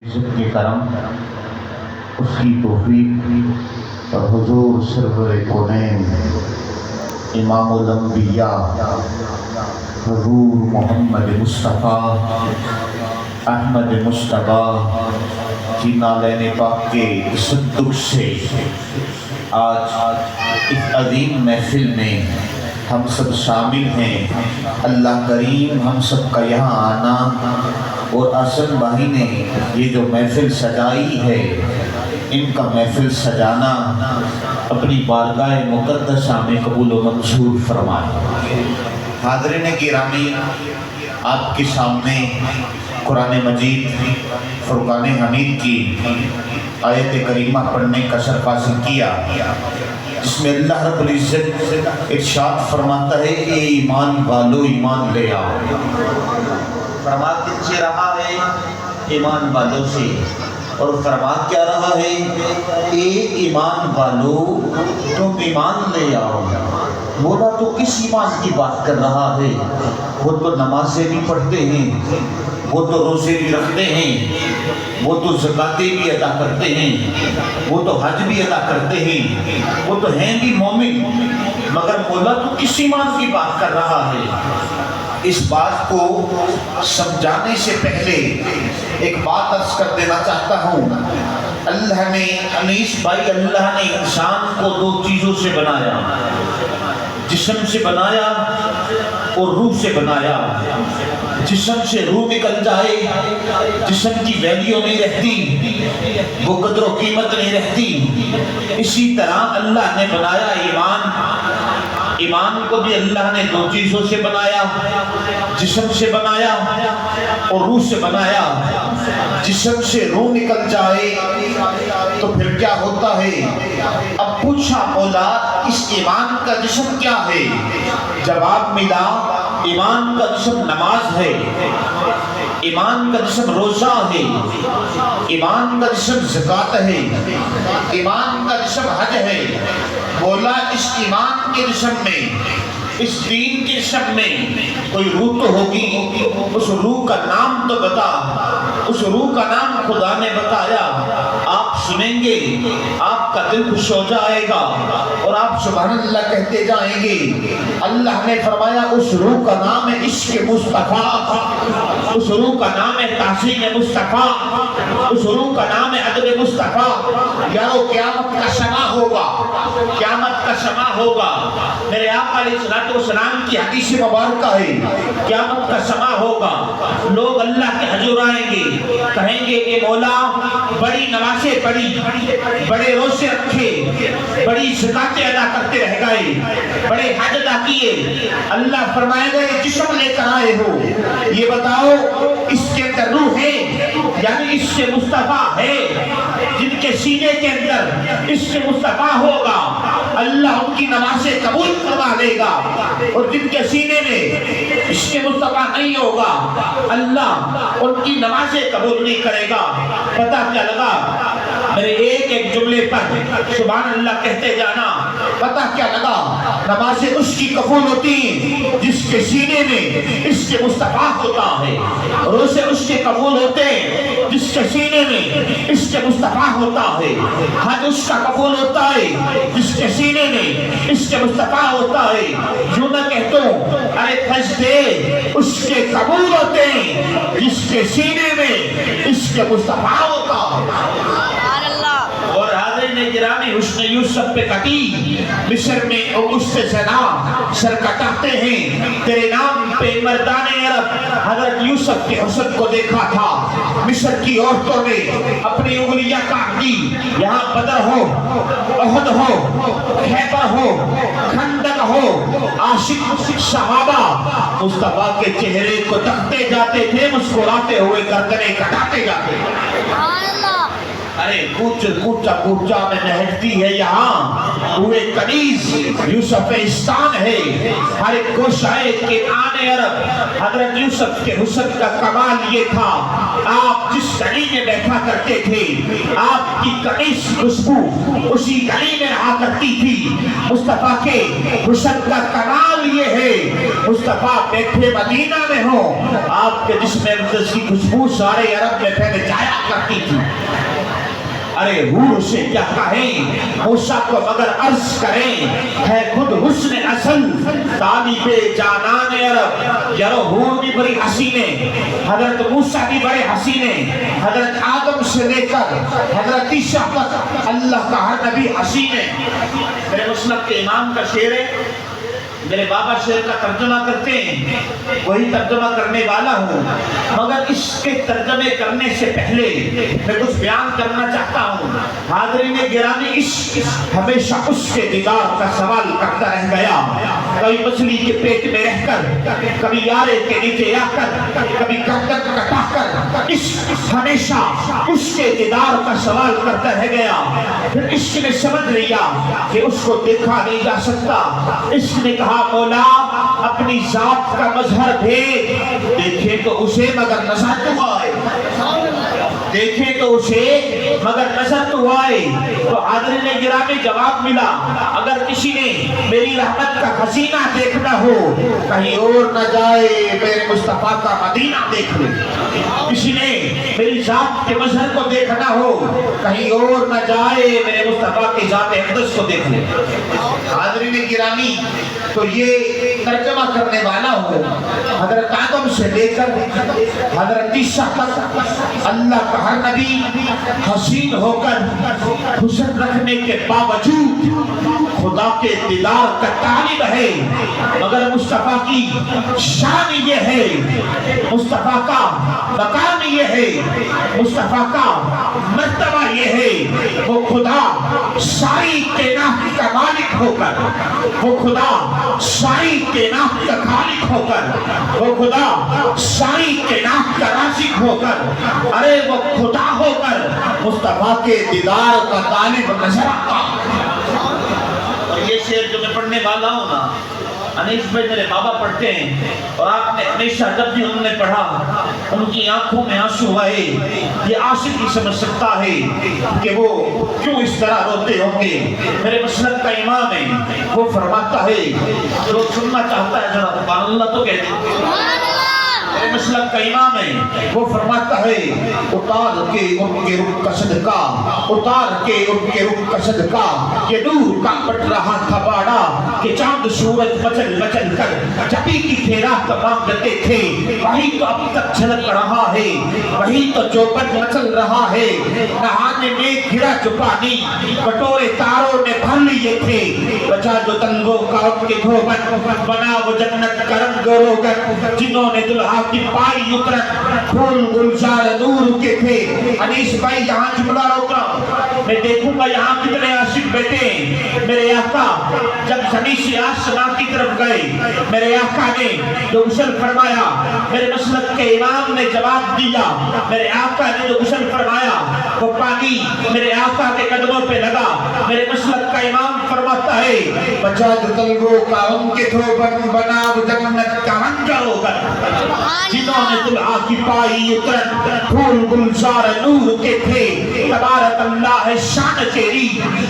عزت کے کرم، اس کی توفیق اور حضور سرور کونین امام الانبیاء حضور محمد مصطفیٰ احمد مصطفیٰ کی نالین پاک کے تصدق سے آج اس عظیم محفل میں ہم سب شامل ہیں۔ اللہ کریم ہم سب کا یہاں آنا اور حسن بھائی نے یہ جو محفل سجائی ہے، ان کا محفل سجانا اپنی بارگاہ مقدسہ میں قبول و منظور فرمائے۔ حاضرین گرامی، آپ کے سامنے قرآن مجید فرقان حمید کی آیت کریمہ پڑھنے کا شرف حاصل کیا، جس میں اللہ رب العزت ارشاد فرماتا ہے، اے ایمان والو ایمان لے آؤ۔ فرما کن سے رہا ہے؟ ایمان والوں سے۔ اور فرما کیا رہا ہے؟ اے ایمان والو تم ایمان لے آؤ۔ بولا تو کس ایمان کی بات کر رہا ہے؟ وہ تو نمازیں بھی پڑھتے ہیں، وہ تو روزے بھی رکھتے ہیں، وہ تو زکاتیں بھی ادا کرتے ہیں، وہ تو حج بھی ادا کرتے ہیں، وہ تو ہیں بھی مومن، مگر مولا تو کس ایمان کی بات کر رہا ہے؟ اس بات کو سمجھانے سے پہلے ایک بات عرض کر دینا چاہتا ہوں۔ اللہ نے انیس بھائی، اللہ نے انسان کو دو چیزوں سے بنایا، جسم سے بنایا اور روح سے بنایا۔ جسم سے روح نکل جائے، جسم کی ویلیو نہیں رہتی، وہ قدر و قیمت نہیں رہتی۔ اسی طرح اللہ نے بنایا ایمان۔ ایمان کو بھی اللہ نے دو چیزوں سے بنایا، جسم سے بنایا اور روح سے بنایا۔ جسم سے روح نکل جائے تو پھر کیا ہوتا ہے؟ اب پوچھا مولا اس ایمان کا جسم کیا ہے؟ جواب ملا، ایمان کا جسم نماز ہے، ایمان کا جسم روزہ ہے، ایمان کا جسم زکوٰۃ ہے، ایمان کا جسم حج ہے۔ بولا اس ایمان کے جسم میں، اس دین کے جسم میں کوئی روح تو ہوگی، اس روح کا نام تو بتا۔ اس روح کا نام خدا نے بتایا، آپ سنیں گے، آپ کا دل خوش ہو جائے گا اور آپ سبحان اللہ کہتے جائیں گے۔ اللہ نے فرمایا اس روح کا نام ہے عشق مصطفیٰ، اس روح کا نام ہے تعظیم مصطفیٰ، اس روح کا نام ہے ادب مصطفیٰ۔ یارو قیامت کا سما ہوگا، قیامت کا سما ہوگا۔ میرے آقا علیہ الصلوۃ والسلام کی حدیث مبارکہ ہے، قیامت کا سما ہوگا، لوگ اللہ کے حضور آئیں گے، کہیں گے اے مولا بڑی نمازیں پڑھی، بڑے روزے رکھے، بڑی زکاتیں ادا کرتے رہ گئے، بڑے حج ادا کیے۔ اللہ فرمائے گا یہ جسم لے کر آئے ہو، یہ بتاؤ اس کے اندر روح ہے؟ یعنی اس سے مصطفیٰ ہے؟ جن کے سینے کے اندر اس سے مصطفیٰ ہوگا، اللہ ان کی نمازیں قبول کروا لے گا، اور جن کے سینے میں اس کے مصطفیٰ نہیں ہوگا، اللہ ان کی نمازیں قبول نہیں کرے گا۔ پتہ کیا لگا؟ میرے ایک ایک جملے پر سبحان اللہ کہتے جانا۔ پتہ کیا لگا؟ نمازیں اس کی قبول ہوتی ہیں جس کے سینے میں اس کے مصطفیٰ ہوتا ہے، روزے اس کے قبول ہوتے ہیں جس کے سینے میں اس کے مصطفیٰ ہوتا ہے، حج اس کا قبول ہوتا ہے جس کے سینے میں اس کے مصطفیٰ ہوتا ہے۔ یوں نہ کہتا ہوں ارے سجدے اس کے قبول ہوتے ہیں جس کے سینے میں اس کے مصطفیٰ ہوتا ہے۔ اور حاضرین گرامی، حسن یوسف پہ کٹی مصر میں اس سے زنا سر کٹاتے ہیں، تیرے نام پہ مردان عرب حضرت یوسف کے حسن کو دیکھا تھا۔ مصر کی عورتوں نے اپنی انگلیاں کاٹ دی، یہاں بدر ہو، احد ہو، خیبر ہو، خندق ہو، عاشق صحابہ مصطفیٰ کے چہرے کو تکتے جاتے تھے، مسکراتے ہوئے گردنیں کٹاتے جاتے تھے۔ ارے کوچا میں نہرتی ہے یہاں ہوئے کنیز یوسفستان ہے، ہر ایک گوشائے کے آنے عرب۔ حضرت یوسف کے حسن کا کمال یہ تھا، آپ جس گلی میں بیٹھا کرتے تھے آپ کی کنیز خوشبو اسی گلی میں رہا کرتی تھی۔ مصطفیٰ کے حسن کا کمال یہ ہے، مصطفیٰ بیٹھے مدینہ میں ہو، آپ کے جسم اقدس کی خوشبو سارے عرب میں پھیل جایا کرتی تھی۔ ارے حور سے کیا کہیں، موسیٰ کو مگر عرض کریں، ہے خود حسن اصل طالب جانان عرب۔ یارو حور بھی بڑی حسینے، حضرت موسیٰ بھی بڑے حسینے، حضرت آدم سے لے کر حضرت عیسیٰ تک اللہ کا ہر نبی حسینے۔ میرے مسلک کے امام کا شعر ہے، میرے بابا شعر کا ترجمہ کرتے ہیں، وہی ترجمہ کرنے والا ہوں، مگر اس کے ترجمے کرنے سے پہلے میں کچھ بیان کرنا چاہتا ہوں۔ حاضرین گرامی، عشق ہمیشہ اس کے دیدار کا سوال کرتا رہ گیا۔ کبھی مچھلی کے پیٹ میں رہ کر، کبھی یارے کے نیچے آ کر، کبھی گردن کٹا کر، عشق ہمیشہ اس کے دیدار کا سوال کرتا رہ گیا۔ پھر عشق نے سمجھ لیا کہ اس کو دیکھا نہیں جا سکتا۔ عشق نے کہا مولا اپنی ذات کا مظہر بھیج، دیکھیں تو اسے مگر نظر تو آئے، دیکھیں تو اسے مگر نظر تو آئے۔ تو حاضرین گرامی جواب ملا، اگر کسی نے میری رحمت کا خزینہ دیکھنا ہو کہیں اور نہ جائے، میرے مصطفیٰ کا مدینہ دیکھ لے۔ کسی نے میری ذات کے مظہر کو دیکھنا ہو کہیں اور نہ جائے، میرے مصطفیٰ کی ذات اقدس کو دیکھ لے۔ حاضرین گرامی، تو یہ ترجمہ کرنے والا ہوں، حضرت آدم سے لے کر حضرت عیسیٰ تک اللہ کا ہر نبی حسین ہو کر حسن رکھنے کے باوجود خدا کے دیدار کا طالب ہے، مگر مصطفیٰ کی شان یہ ہے، مصطفیٰ کا مقام یہ ہے، مصطفیٰ کا مرتبہ یہ ہے، وہ خدا ساری کائنات کا مالک ہو کر، وہ خدا ساری کائنات کا خالق ہو کر، وہ خدا ساری کائنات کا رازق ہو کر، ارے وہ خدا ہو کر مصطفیٰ کے دیدار کا طالب نظر آتا۔ اور یہ شعر جو میں پڑھنے والا ہوں نا، انیس بھائی میرے بابا پڑھتے ہیں، اور آپ نے ہمیشہ جب بھی انہوں نے پڑھا ان کی آنکھوں میں آنسو آئے۔ یہ عاشق ہی سمجھ سکتا ہے کہ وہ کیوں اس طرح روتے ہوں گے۔ میرے مسلک کا امام ہے، وہ فرماتا ہے، جو سننا چاہتا ہے ذرا سبحان اللہ تو کہہ دیں۔ میرے مسلک کا امام ہے، وہ فرماتا ہے، اتار کے ان کے رخ کا صدقہ، اتار کے ان کے رخ کا صدقہ، یہ نور کا پٹ رہا تھا باڑا کہ چاند سورج مچل مچل کر جبی کی پھیرا تمام جتے تھے، وہی تو اب تک چھلک رہا ہے، وہی تو چوپٹ مچل رہا ہے، نہانے میں گھرا جو پانی کٹورے تاروں نے بھر لیے تھے، بچا جو تنگوں کا ان کے دھوبن، بنا وہ جنت کا رنگ روگن، جنہوں نے دلہا کی پائی اترت پھول گلزار نور کے تھے۔ انیس بھائی یہاں جملہ روکا، میں دیکھوں گا یہاں کتنے عاشق بیٹھے ہیں۔ میرے آقا جب زمین سے آسمان کی طرف گئے، میرے آقا نے جو غسل فرمایا، میرے مسلک کے امام نے جواب دیا، میرے آقا نے جو غسل فرمایا وہ پانی میرے آقا کے قدموں پہ لگا۔ میرے مسلک کا امام فرماتا ہے، بچا جو تلگوں کا ان کے دھوبن، بنا وہ جنت کا رنگ روگن، جنہوں نے دلہا کی پائی اترت پھول گلزار نور کے تھے، تبارک اللہ ہے شان تیری،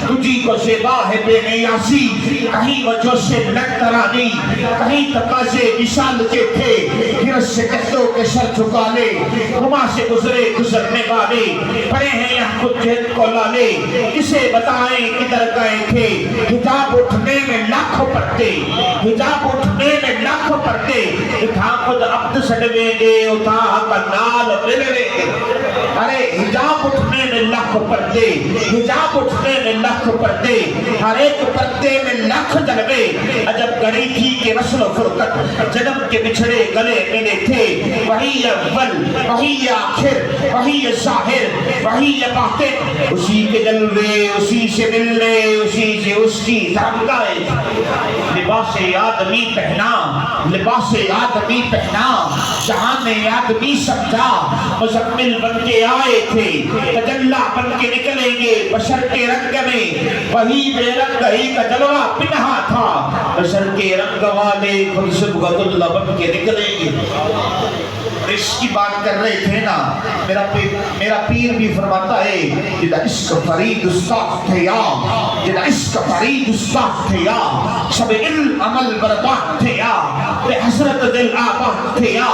تجھی کو زیبا ہے بے نیازی، کہیں وجہ سے لٹرانی، کہیں تقاضے مثال کے تھے، ہرس سے کہتوں کے سر جھکا لے، ہما سے گزرے گزرنے والے، پڑے ہیں یہاں خود جہد کو لالے، کسے بتائیں کدھر گئے تھے، حجاب اٹھنے میں لاکھوں پڑتے، حجاب اٹھنے میں لاکھوں پڑتے، اتھا خود عبد سڑوے دے اتھا کنال ملوے، ارے حجاب اٹھنے میں لاکھوں پردے، حجاب اٹھنے میں لاکھوں پردے، ہر ایک پردے میں لاکھ جلوے، عجب گھڑی تھی کہ وصل و فرقت جنم کے بچھڑے گلے ملے تھے، وہی اول وہی آخر وہی ظاہر وہی باطن، اسی کے جلوے اسی سے ملنے اسی سے اس کی دھمکائے۔ لباس آدمی پہنا، لباس آدمی پہنا، جہان آدمی سمجھا، مزمل بن کے آئے تھے، تجلا بن کے نکلیں گے بشر کے رنگ میں، وہی بے رنگ ہی کا جلوہ پنہا تھا، بشر کے رنگ والے خود صبغت اللہ بن کے نکلیں گے۔ عشق کی بات کر رہے تھے نا، میرا پیر بھی فرماتا ہے جدا عشق فرید استاد تھے یا، جدا عشق فرید استاد تھے یا، شب علم عمل برباد تھے یا، بے حسرت دل آباد تھے یا،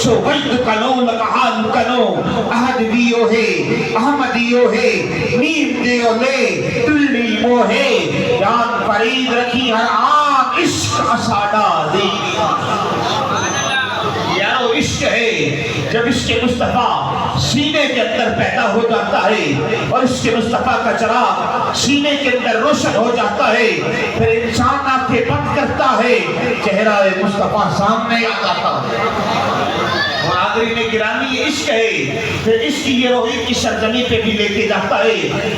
شو وجد کنو لکحال کنو، احدیو ہے احمدیو ہے، نیم دیو لے تلی مو ہے، جان فرید رکھی ہر آن عشق اساڈا دی۔ یارو عشق ہے، جب عشق مصطفیٰ سینے کے اندر پیدا ہو جاتا ہے اور عشق مصطفیٰ کا چراغ سینے کے اندر روشن ہو جاتا ہے، پھر انسان آنکھیں بند کرتا ہے، چہرہ مصطفیٰ سامنے آ جاتا ہے۔ اور حاضرین گرامی یہ عشق ہے، پھر عشق یہ روحی کی سرزمین پہ بھی لے کے جاتا ہے۔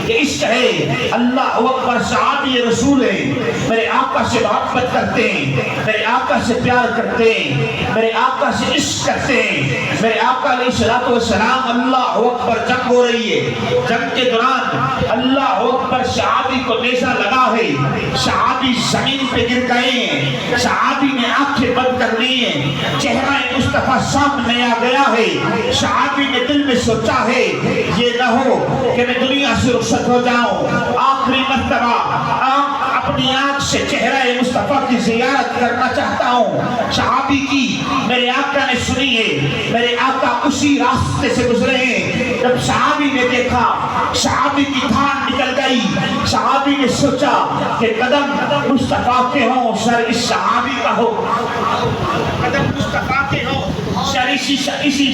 یہ عشق ہے، اللہ اکبر صحابی رسول ہیں، میرے آقا سے محبت کرتے ہیں، میرے آقا سے پیار کرتے ہیں، میرے آقا سے عشق کرتے ہیں۔ میرے آقا علیہ السلام اللہ اکبر جنگ ہو رہی ہے، جنگ کے دوران اللہ اکبر صحابی کو نیزہ لگا ہے، صحابی زمین پہ گر گئے ہیں، صحابی نے آنکھیں بند کر لی ہیں، چہرہ مصطفیٰ سامنے آ گیا ہے، صحابی نے دل میں سوچا ہے یہ نہ ہو کہ میں دنیا سے رخصت ہو جاؤں، آخری مرتبہ اپنی آنکھ سے چہرہ مصطفیٰ کی زیارت کرنا چاہتا ہوں۔ صحابی کی میرے آقا نے سنی ہے، میرے آقا اسی راستے سے گزرے ہیں، جب صحابی نے دیکھا صحابی کی دھان نکل گئی، صحابی نے سوچا کہ قدم مصطفیٰ کے ہوں سر اس صحابی کا ہو، قدم مصطفیٰ کے ہوں سر اسی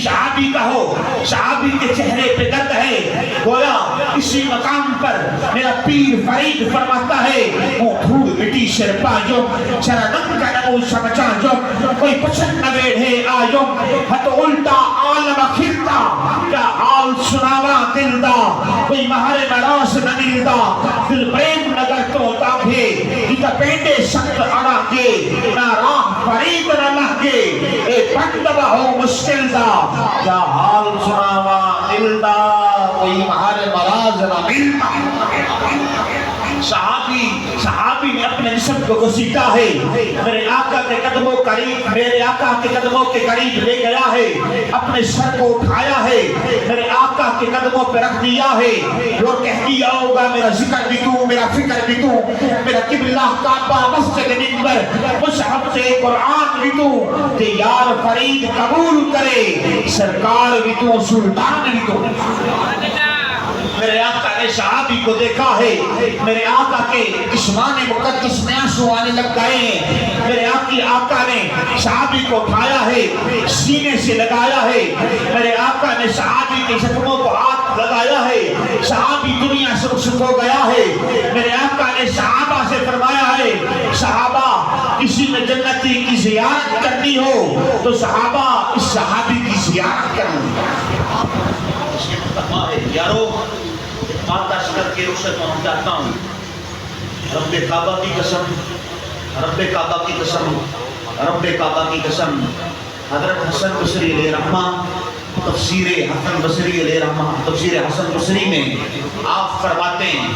صحابی کا ہو۔ صحابی کے چہرے پہ درد ہے، گویا اسی مقام پر میرا پیر فرید فرماتا ہے دھوڑ مٹی شرپا جو چرنم کا نمو سمچا جو کوئی پچھن نویڑ ہے آجو ہت الٹا عالم کھلتا کیا حال سناوا دل دا کوئی مہر مراس نمیل دا دل پریم نگر تو تاکھے ایتا پینڈے سخت اڑا کے نا راہ فرید نہ لہگے اے پندبہ ہو مشکل دا کیا حال سناوا دل دا کوئی مہر مراس نمیل دا۔ صحابی نے اپنے جسم کو گھسیٹا ہے، میرے آقا کے قدموں قریب، میرے آقا کے قدموں کے قریب لے گیا ہے، اپنے سر کو اٹھایا ہے، میرے آقا کے قدموں پہ رکھ دیا ہے، اور کہہ دیا ہوگا میرا ذکر بھی تو، میرا فکر بھی تو، میرا قبلہ کعبہ مسجد منبر مصحف سے قرآن بھی تو، کہ یار فرید قبول کرے سرکار بھی تو، سلطان بھی تو۔ میرے آقا نے صحابی کو دیکھا ہے، میرے آقا کے جسمان مقدس میں آنسو آنے لگ گئے ہیں، میرے آقا نے صحابی کو اٹھایا ہے، سینے سے لگایا ہے، میرے آقا نے صحابی کے زخموں کو ہاتھ لگایا ہے، صحابی دنیا سے رخصت ہو گیا ہے۔ میرے آقا نے صحابہ سے فرمایا ہے صحابہ کسی نے جنتی کی زیارت کرنی ہو تو صحابہ اس صحابی کی زیارت کرنی اس کے مطلب ہے یارو مادہ شکر کے رخصت میں چاہتا ہوں، رب کعبہ کی قسم، رب کعبہ کی قسم، رب کعبہ کی قسم، حضرت حسن بصری علیہ رحمہ تفسیر حسن بصری علیہ رحمہ تفسیر حسن بصری میں آپ فرماتے ہیں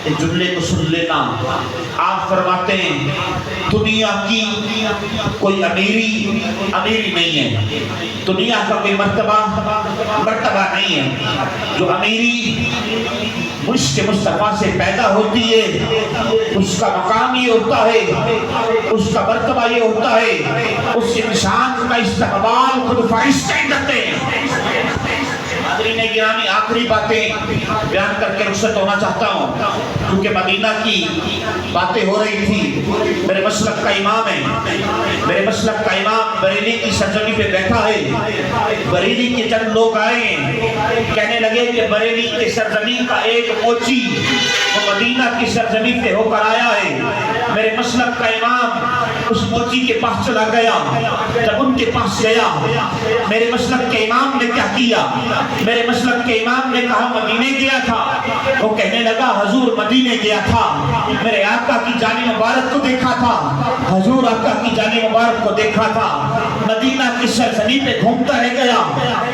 کہ جملے کو سن لینا، آپ فرماتے ہیں دنیا کی کوئی امیری نہیں ہے، دنیا کا کوئی مرتبہ نہیں ہے، جو امیری عشق مصطفیٰ سے پیدا ہوتی ہے اس کا مقام یہ ہوتا ہے، اس کا مرتبہ یہ ہوتا ہے، اس انسان کا استقبال خود فرشتے کرتے ہیں۔ حاضرین گرامی آخری باتیں بیان کر کے رخصت ہونا چاہتا ہوں کیونکہ مدینہ کی باتیں ہو رہی تھی۔ میرے مسلک کا امام ہے، میرے مسلک کا امام بریلی کی سرزمین پہ بیٹھا ہے، بریلی کے چند لوگ آئے ہیں، کہنے لگے کہ بریلی کے سرزمین کا ایک موچی وہ مدینہ کی سرزمین پہ ہو کر آیا ہے، میرے مسلک کا امام اس موچی کے پاس چلا گیا. جب ان کے پاس گیا میرے مسلک کے امام نے کیا کیا؟ میرے مسلک کے امام نے کہا مدینے گیا تھا. وہ کہنے لگا حضور مدینے گیا تھا, میرے آقا کی جان مبارک کو دیکھا تھا, حضور آقا کی جان مبارک کو دیکھا تھا, مدینہ کی سرزمین پہ گھومتا رہ گیا,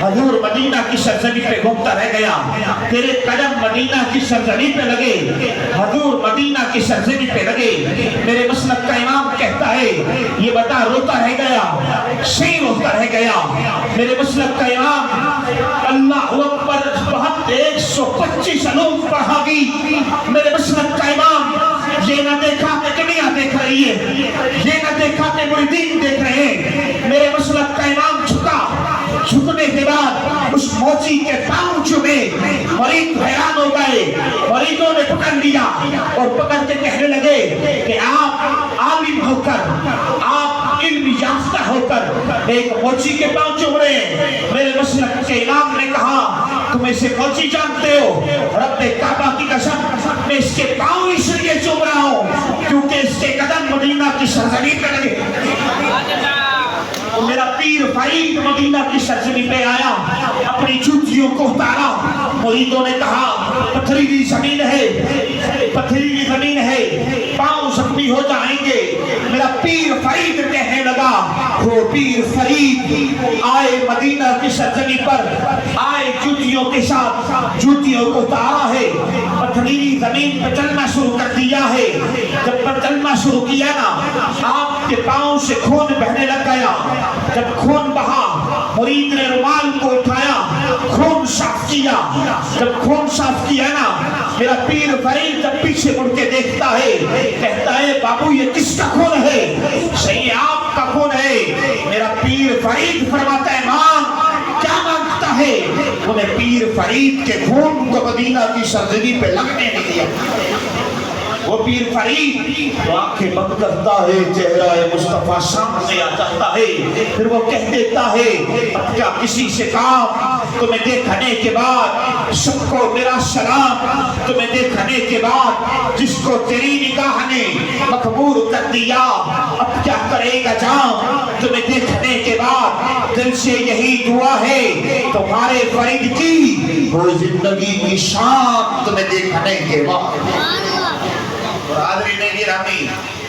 حضور مدینہ کی سرزمین پہ گھومتا رہ گیا, تیرے قدم مدینہ کی سرزمین پہ لگے, حضور مدینہ کی سرزمین پہ لگے. میرے مسلک کا امام کہتا ہے یہ بتا روتا رہ گیا, صحیح روتا رہ گیا. میرے مسلک کا امام اللہ اکبر بہت 125 علوم پڑھا گی. میرے مسلک کا امام یہ نہ دیکھا کہ دنیا دیکھ رہی ہے, یہ نہ دیکھا کہ مریدین دیکھ رہے ہیں. میرے مسلک کا امام جھکا, جھکنے کے بعد اس موچی کے پاؤں چومے, مرید حیران ہو گئے. مریدوں نے پکڑ لیا اور پکڑ کے کہنے لگے کہ آپ عالم ہو کر, آپ علم یافتہ ہو کر ایک موچی کے پاؤں چوم رہے ہیں. میرے مسلک کے امام نے کہا تم اسے موچی جانتے ہو؟ رب کعبہ کی قسم میں اس کے پاؤں اس لیے چوم رہا ہوں کیونکہ اس کے قدم مدینہ کی سرزمین پہ لگے. میرا پیر فرید مدینہ کی سرزمین پہ آیا, اپنی جوتیوں کو اتارا. مریدوں نے کہا پتھریلی زمین ہے, پتھریلی زمین ہے, پاؤں زخمی ہو جائیں گے. میرا پیر فرید کہنے لگا وہ پیر فرید آئے مدینہ کی سرزمین پر, آئے جوتیوں کے ساتھ, جوتیوں کو اتارا ہے, پتھریلی زمین پہ چلنا شروع کر دیا ہے. جب پر چلنا شروع کیا نا آپ کے پاؤں سے خون بہنے لگ گیا. جب خون بہا مرید نے رومال کو اٹھایا, خون صاف کیا. جب خون صاف کیا نا میرا پیر فرید جب پیچھے مڑ کے دیکھتا ہے کہتا ہے بابو یہ کس کا خون ہے؟ صحیح آپ کا خون ہے. میرا پیر فرید فرماتا ہے ماں کیا مانگتا ہے؟ انہیں پیر فرید کے خون کو مدینہ کی سرزمین پہ لگنے نہیں دیا. وہ پیر فرید تو آنکھیں بند کرتا ہے, چہرہ مصطفیٰ سامنے آ جاتا ہے. پھر وہ کہہ دیتا ہے اب کیا کسی سے کام, تمہیں دیکھنے کے بعد سب کو میرا سلام, تمہیں دیکھنے کے بعد جس کو تیری نگاہ نے مقبول کر دیا اب کیا کرے گا جام. تمہیں دیکھنے کے بعد دل سے یہی دعا ہے تمہارے فرید کی وہ زندگی کی شان تمہیں دیکھنے کے بعد. اور حاضرین گرامی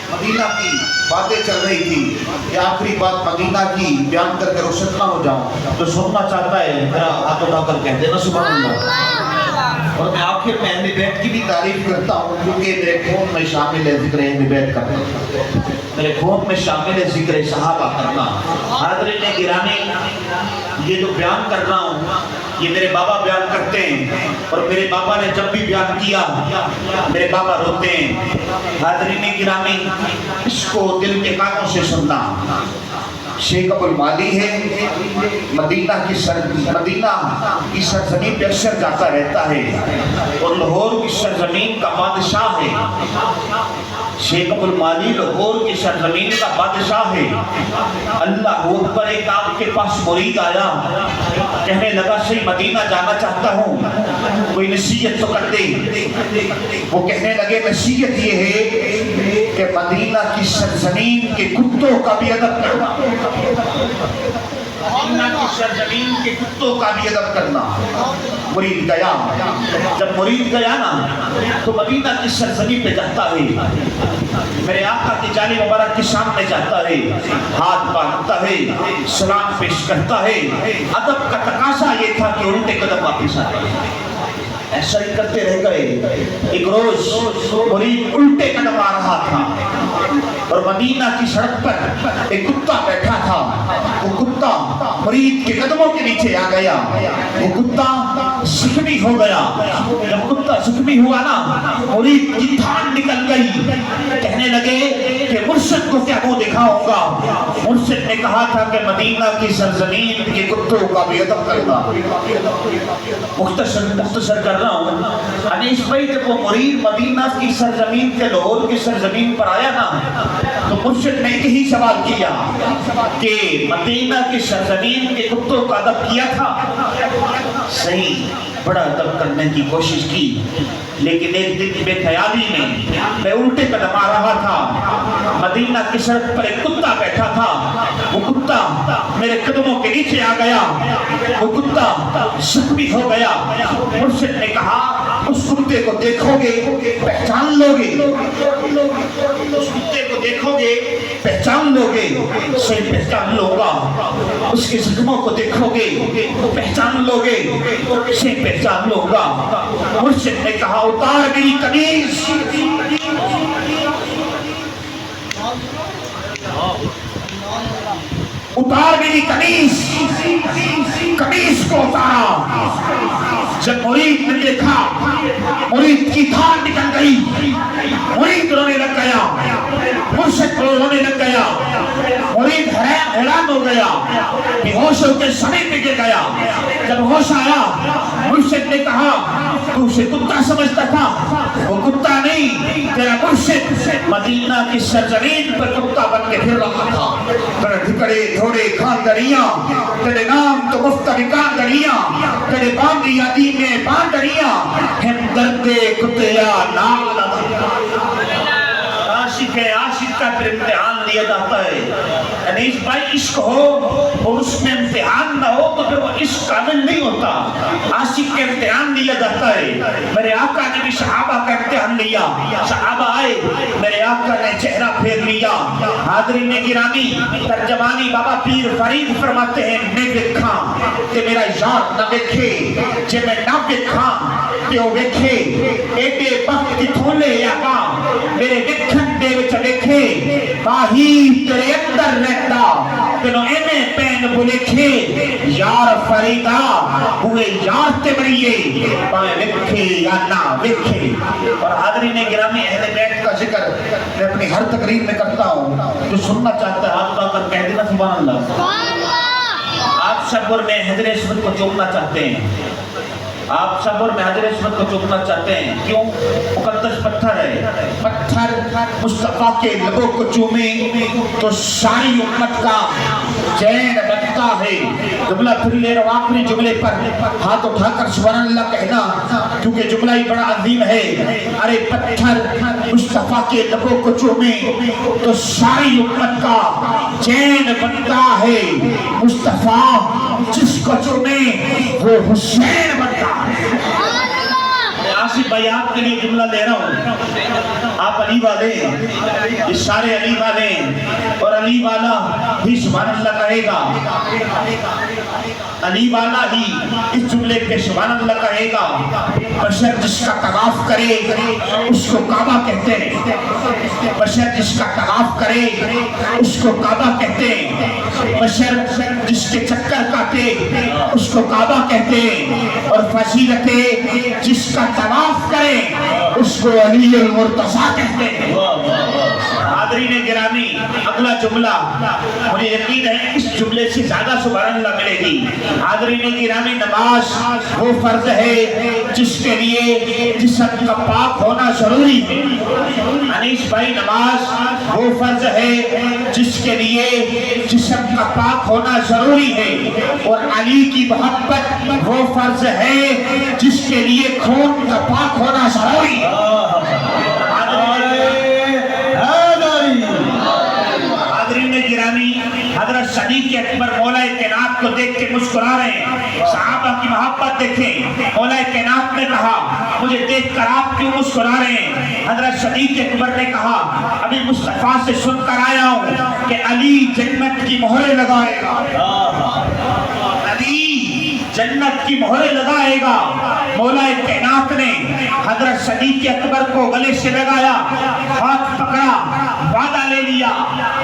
مدینہ کی باتیں چل رہی تھی. یہ آخری بات مدینہ کی بیان کر کے روشن نہ ہو جاؤں, جو سننا چاہتا ہے میرا ہاتھ اٹھا کر کہہ دینا سبحان اللہ. اور میں آخر میں اہل بیت کی بھی تعریف کرتا ہوں کیونکہ میرے خون میں شامل ہے ذکر اہل بیت کرنا, میرے خون میں شامل ہے ذکر صحابہ کرنا. حاضرین گرامی یہ جو بیان کر رہا ہوں یہ میرے بابا بیان کرتے ہیں, اور میرے بابا نے جب بھی بیان کیا میرے بابا روتے ہیں. حاضرین گرامی اس کو دل کے کانوں سے سننا. شیخ ابو المالی ہے, مدینہ کی سرزمین پہ اکثر جاتا رہتا ہے اور لاہور کی سرزمین کا بادشاہ ہے. شیخ ابو المالی لاہور کی سرزمین کا بادشاہ ہے. اللہ اکبر, ایک آپ کے پاس مرید آیا, کہنے لگا صحیح مدینہ جانا چاہتا ہوں, کوئی نصیحت تو کر دے. وہ کہنے لگے نصیحت یہ ہے کہ مدینہ کی سرزمین کے کتوں کا بھی ادب کرنا, مدینہ کی سرزمین کے کتوں کا بھی ادب کرنا. مرید گیا, جب مرید گیا نا تو مدینہ کی سرزمین پہ جاتا ہے, میرے آقا کی جان مبارک کے سامنے جاتا ہے, ہاتھ باندھتا ہے, سلام پیش کرتا ہے. ادب کا تقاضا یہ تھا کہ الٹے قدم واپس آئے. ایسا ہی کرتے رہ گئے. ایک روز مرید الٹے قدم آ رہا تھا اور مدینہ کی سڑک پر ایک کتا بیٹھا تھا. وہ کتا مرید کے قدموں کے نیچے آ گیا. وہ کتا زخمی ہو گیا. جب کتا زخمی ہوا نا مرید کی دھان نکل گئی. کہنے لگے کہ مرشد کو کیا منہ دکھاؤں گا. مرشد نے کہا تھا کہ مدینہ کی سرزمین کے کتوں کا بھی ادب کرنا. مختصر کر رہا ہوں. انیس بھائی جب وہ مرید مدینہ کی سرزمین کے لاہور کی سرزمین پر آیا نا تو مرشد نے یہی سوال کیا کہ مدینہ کی سرزمین کے کتوں کا ادب کیا تھا؟ صحیح, بڑا ادب کرنے کی کوشش کی. لیکن ایک دن بے خیالی میں الٹے قدم آ رہا تھا، مدینہ کی سڑک پر ایک کتا بیٹھا تھا، وہ کتا میرے قدموں کے نیچے آ گیا، وہ کتا زخمی ہو گیا۔ مرشد نے کہا اس کتے کو دیکھو گے پہچان لو گے، اس کتے کو دیکھو گے پہچان لو گے، صحیح پہچان لوں گا۔ اس کے زخموں کو دیکھو گے پہچان لو گے، صحیح پہچان لوں گا۔ مرشد نے کہا اتار میری قمیص، اتار میری قمیص، قمیص کو اتارا۔ جب مرید نے دیکھا مرید کی دھار نکل گئی، مرید رونے لگ گیا، مرشد رونے لگ گیا، مرید حیران ہو گیا، بے ہوش ہو کے زمین پہ گر گیا۔ جب ہوش آیا مرشد نے کہا تو اسے کتا سمجھتا تھا، وہ کتا نہیں، تیرا مرشد مدینہ کی سرزمین پر کتا بن کے پھر رہا تھا۔ تیرے ٹھکڑے تھوڑے خاندریاں، تیرے نام تو مفترقان دریاں، تیرے باندھی یادی میں باندریاں، ہم درد کتیا نال۔ عاشق کا پھر امتحان لیا جاتا ہے۔ انیس بھائی عشق ہو اور اس میں امتحان نہ ہو تو پھر وہ عشق کامل نہیں ہوتا۔ عاشق کا امتحان لیا جاتا ہے۔ میرے آقا نے بھی صحابہ کا امتحان لیا، صحابہ آئے، میرے آقا نے چہرہ پھیر لیا۔ حاضرین گرامی، ترجمانی بابا پیر فرید فرماتے ہیں میں دیکھاں کہ میرا یار نہ دیکھے، جے میں نہ دیکھاں کہ وہ دیکھے، ایڈے وقت کی تھولے یا کام میرے دیکھن دے وچ دیکھے، باہی تیرے اندر رہتا تینو ایمیں پین بلکھے، یار فریدہ ہوئے یار تے مریے پائیں لکھے یا نہ لکھے۔ اور حاضرین گرامی اہل بیت کا ذکر میں اپنی ہر تقریر میں کرتا ہوں، جو سننا چاہتا ہے ہاتھ اٹھا کر کہہ دینا سبحان اللہ۔ آپ شبر میں حضر عصمت کو چومنا چاہتے ہیں، آپ صبر میں حضر عصمت کو چومنا چاہتے ہیں، کیوں؟ مقدس پتھر ہے، پتھر مصطفیٰ کے لبوں کو چومے تو ساری امت کا چین بنتا ہے۔ جملہ پھر لے رہا ہوں، آخری جملے پر ہاتھ اٹھا کر سبحان اللہ کہنا، کیونکہ جملہ ہی بڑا عظیم ہے۔ ارے پتھر مصطفیٰ کے لبوں کو چومے تو ساری امت کا چین بنتا ہے، مصطفیٰ جس کو چومے وہ حسین بنتا ہے۔ آصف بھائی آپ کے لیے جملہ لے رہا ہوں، آپ علی والے ہیں، یہ سارے علی والے ہیں، اور علی والا بھی سبحان اللہ کہے گا، علی والا ہی اس جملے پہ سبحان اللہ کہے گا۔ بشر جس کا طواف کرے اس کو کعبہ کہتے ہیں، بشر جس کا طواف کرے اس کو کعبہ کہتے ہیں، بشر جس کے چکر کاٹے اس کو کعبہ کہتے ہیں، اور فضیلت جس کا طواف کرے اس کو علی المرتضیٰ کہتے ہیں۔ حاضرین گرامی، اگلا جملہ مجھے یقین ہے اس جملے سے زیادہ سبحان اللہ ملے گی۔ حاضرین گرامی، نماز وہ فرض ہے جس کے لیے جسم کا پاک ہونا ضروری ہے۔ انیس بھائی، نماز وہ فرض ہے جس کے لیے جسم کا پاک ہونا ضروری ہے، اور علی کی محبت وہ فرض ہے جس کے لیے خون کا پاک ہونا ضروری ہے۔ حضرت صدیق اکبر مولا کائنات کو دیکھ کے مسکرا رہے ہیں، صحابہ کی محبت دیکھیں۔ مولا کائنات نے کہا مجھے دیکھ کر آپ کیوں مسکرا رہے ہیں؟ حضرت صدیق اکبر نے کہا ابھی مصطفیٰ سے سن کر آیا ہوں کہ علی جنت کی مہریں لگائے گا، علی جنت کی مہریں لگائے گا۔ مولا کائنات نے حضرت صدیق اکبر کو گلے سے لگایا، ہاتھ پکڑا، وعدہ لے لیا،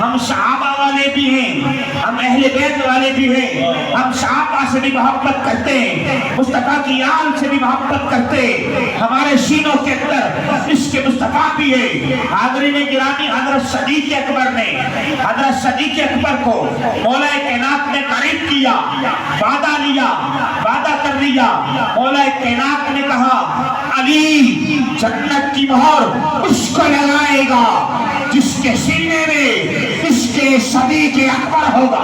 ہم صحابہ والے بھی ہیں، ہم اہل بیت والے بھی ہیں، ہم صحابہ سے بھی محبت کرتے ہیں، مصطفیٰ کی آل سے بھی محبت کرتے ہیں، ہمارے سینوں کے اندر اس کے مصطفیٰ بھی ہے۔ حاضرین گرامی، حضرت صدیق اکبر نے حضرت صدیق اکبر کو مولا کائنات نے قریب کیا، وعدہ لیا، وعدہ کر لیا۔ مولا کائنات نے کہا علی جنت کی مہر اس کو لگائے گا جس کے سینے میں اس کے صدیق اکبر ہوگا۔